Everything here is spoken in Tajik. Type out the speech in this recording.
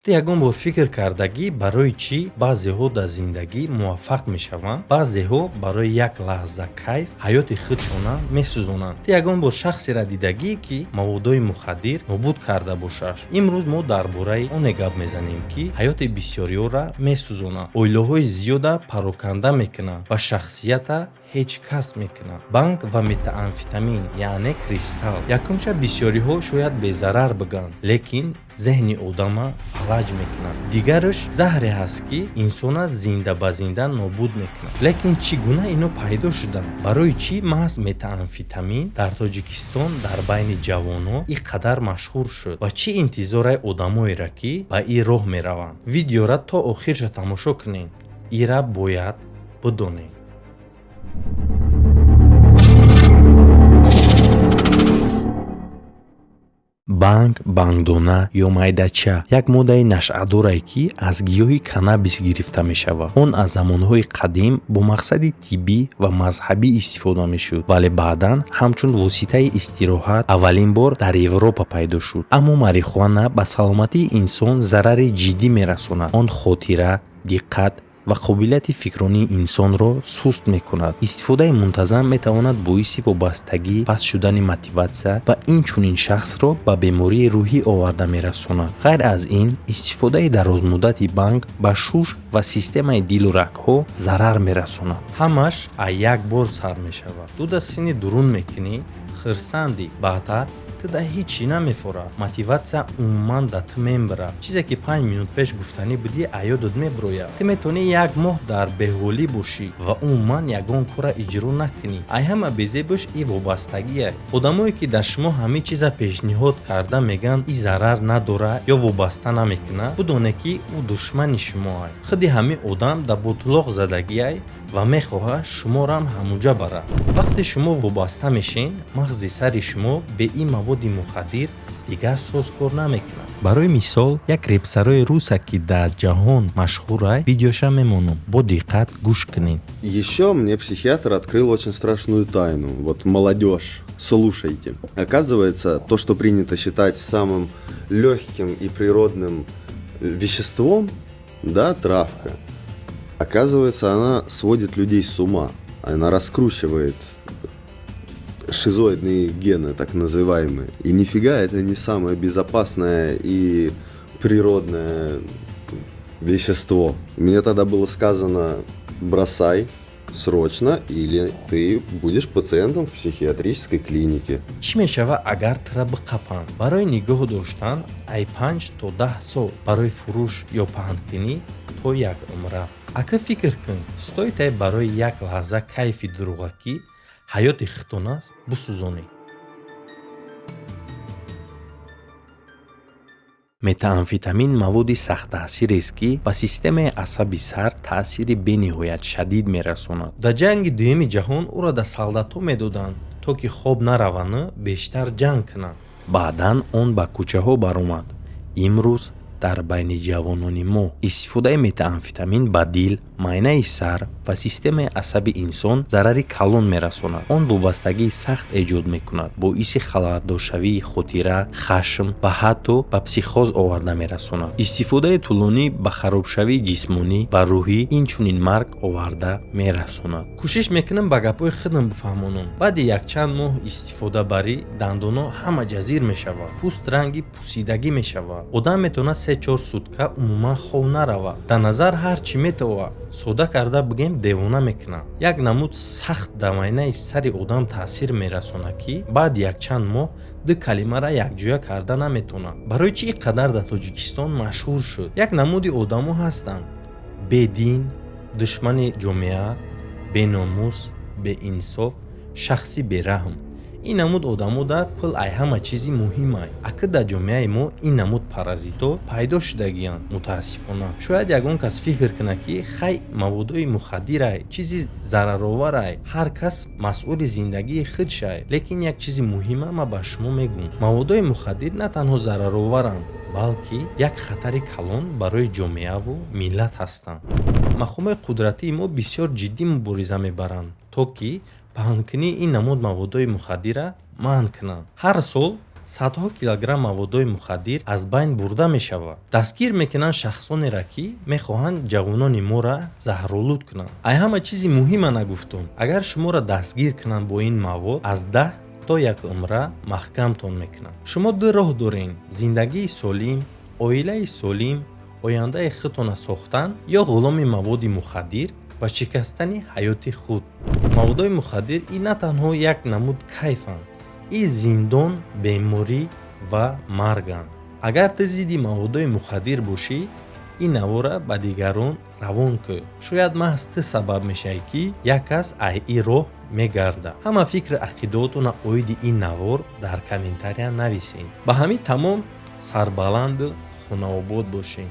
ту ягон бор фикр кардагӣ барои чӣ баъзеҳо дар зиндагӣ муваффақ мешаванд, баъзеҳо барои як лаҳза кайф ҳаёти худшона месӯзонанд? Ту ягон бор шахсеро дидагӣ, ки маводҳои мухаддир нобуд карда бошад? Имрӯз мо дар бораи оне гап мезанем, ки ҳаёти бисёриёро месӯзонад, оилаҳои зиёда пароканда мекунанд, ба шахсията ҳеҷ кас мекунад. Банк ва метамфетамин яъне кристалл. Якумша бисёриҳо шояд безарар бигӯянд, лекин зеҳни одама фалаҷ мекунад. Дигараш заҳре ҳаст, ки инсона зинда ба зинда нобуд мекунад. Лекин чӣ гуна ино пайдо шуданд? Барои чӣ маҳз метамфетамин дар Тоҷикистон дар байни ҷавонон ин қадар машҳур шуд ва чӣ интизорай одамоеро, ки ба ин роҳ мераванд? Видеоро то охирша тамошо кунед. Ира бояд бидонед. Банк, бангдона ё майдача як моддаи нашъадоре, ки аз гиёҳи каннабис гирифта мешавад. Он аз замонҳои қадим бо мақсади тиббӣ ва мазҳабӣ истифода мешуд, вале баъдан ҳамчун воситаи истироҳат аввалин бор дар Европа пайдо шуд. Аммо марихуана ба саломатии инсон зарари ҷиддӣ мерасонад. Он хотира, диққат ва қобилияти фикрронии инсонро суст мекунад. Истифодаи мунтазам метавонад боиси вобастагӣ, паст шудани мотиватсия ва инчунин шахсро ба бемории рӯҳӣ оварда мерасонад. Ғайр аз ин, истифодаи дарозмуддати банк ба шуш ва системаи дилу рагҳо зарар мерасонад. Ҳамаш аз як бор сар мешавад. Ту дастини дурун мекунӣ, хирсандӣ, баъдтар ту да ҳичӣ намефора. Мотиватсия умуман да ту мебира. Чизе ки 5 минут пеш гуфтанӣ будӣ, а ёдот мебирояд. Ту метавонӣ як моҳ дар беҳолӣ бошӣ ва умуман ягон кора иҷро накунӣ. Ай ҳама безебош ин вобастагие. Одамое ки дар шумо ҳамин чиза пешниҳод карда мегӯянд ин зарар надорад ё вобаста намекунад, бидонед, ки ӯ душмани шумоаст. худи ҳамин одам дар ботулоқ задагиаст ва мехоҳад шуморам ҳамуҷа барад. вақте шумо вобаста мешед, мағзи сари шумо бе ин маводи мухаддир дигар созкор намекунад. Барои мисол, як репсарои русе, ки дар ҷаҳон машҳур аст, видеоша мемонам. Бо диққат гӯш кунед. Еще мне психиатр открыл очень страшную тайну. Вот молодежь, слушайте. Оказывается, то, что принято считать самым легким и природным веществом, да, травка, оказывается, она сводит людей с ума. Она раскручивает шизоидные гены, так называемые. И нифига это не самое безопасное и природное вещество. Мне тогда было сказано: бросай срочно, или ты будешь пациентом в психиатрической клинике. чӣ мешавад агар тира биқапанд? Барои нигоҳ доштан ай 5 то 10 сол, барои фурӯш ё паҳнкунӣ то як умра. Ака фикр кун, стоит барои як лаҳза кайфи дурӯғакӣ ҳаёти худтона бисӯзонед? метамфетамин маводи сахттаъсирест, ки ба системаи асаби сар таъсири бениҳоят шадид мерасонад. дар ҷанги дуюми ҷаҳон ӯро дар солдатҳо медоданд, то ки хоб наравану бештар ҷанг кунанд. баъдан он ба кӯчаҳо баромад. имрӯз дар байни ҷавонони мо истифодаи метамфетамин ба дил, майнаи сар ва системаи асаби инсон зарари калон мерасонад. Он вобастагии сахт эҷод мекунад, боиси халатдоршавии хотира, хашм ва ҳатто ба психоз оварда мерасонад. истифодаи тӯлонӣ ба харобшавии ҷисмонӣ ва рӯҳӣ, инчунин марг оварда мерасонад. кӯшиш мекунам ба гапҳои худам бифаҳмонам. баъди якчанд моҳ истифодабарӣ дандоно ҳама ҷазир мешавад, пӯст ранги пусидагӣ мешавад. одам метавонад 3-4 сутка умуман хоб наравад. дар назар ҳар чӣ метавонад сода карда бигем девона мекунад. як намуд сахт дар майнаи сари одам таъсир мерасонад, ки баъди якчанд моҳ ду калимаро якҷоя карда наметавонад. барои чӣ ин қадар дар Тоҷикистон машҳур шуд? як намуди одамо ҳастанд: бедин, душмани ҷомеа, беномус, беинсоф, шахси бераҳм. ин намуд одамо дар пул ай ҳама чизи муҳимаст. ака дар ҷомеаи мо ин намуд паразитҳо пайдо шудагиянд. мутаассифона шояд ягон кас фикр кунад, ки хай маводҳои мухаддирай чизи зарароварай, ҳар кас масъули зиндагии худшай. лекин як чизи муҳима ма ба шумо мегӯям: маводҳои мухаддир на танҳо зарароваранд, балки як хатари калон барои ҷомеаву миллат ҳастанд. мақомаи қудратии мо бисёр ҷиддӣ мубориза мебаранд, то ки паҳнкунии ин намуд маводҳои мухаддира манъ кунанд. ҳар сол садҳо килограмм маводҳои мухаддир аз байн бурда мешавад. Дастгир мекунанд шахсонеро, ки мехоҳанд ҷавонони моро заҳролуд кунанд. ай ҳама чизи муҳима нагуфтум. агар шуморо дастгир кунанд бо ин мавод, аз 10 то 1 умра маҳкамтон мекунанд. шумо ду роҳ доред: зиндагии солим, оилаи солим, ояндаи худтона сохтан ё ғуломи маводи мухаддир ва шикастани ҳаёти худ. маводҳои мухаддир ин на танҳо як намуд кайфанд, ин зиндон, беморӣ ва марганд. агар ту зидди маводҳои мухаддир бошӣ, ин навора ба дигарон равон кӯ. шояд маҳз ту сабаб мешавӣ, ки як кас аз ин роҳ мегарда. ҳама фикру ақидотона оиди ин навор дар комментария нависед. ба ҳамин тамом сарбаланду хонаобод бошед.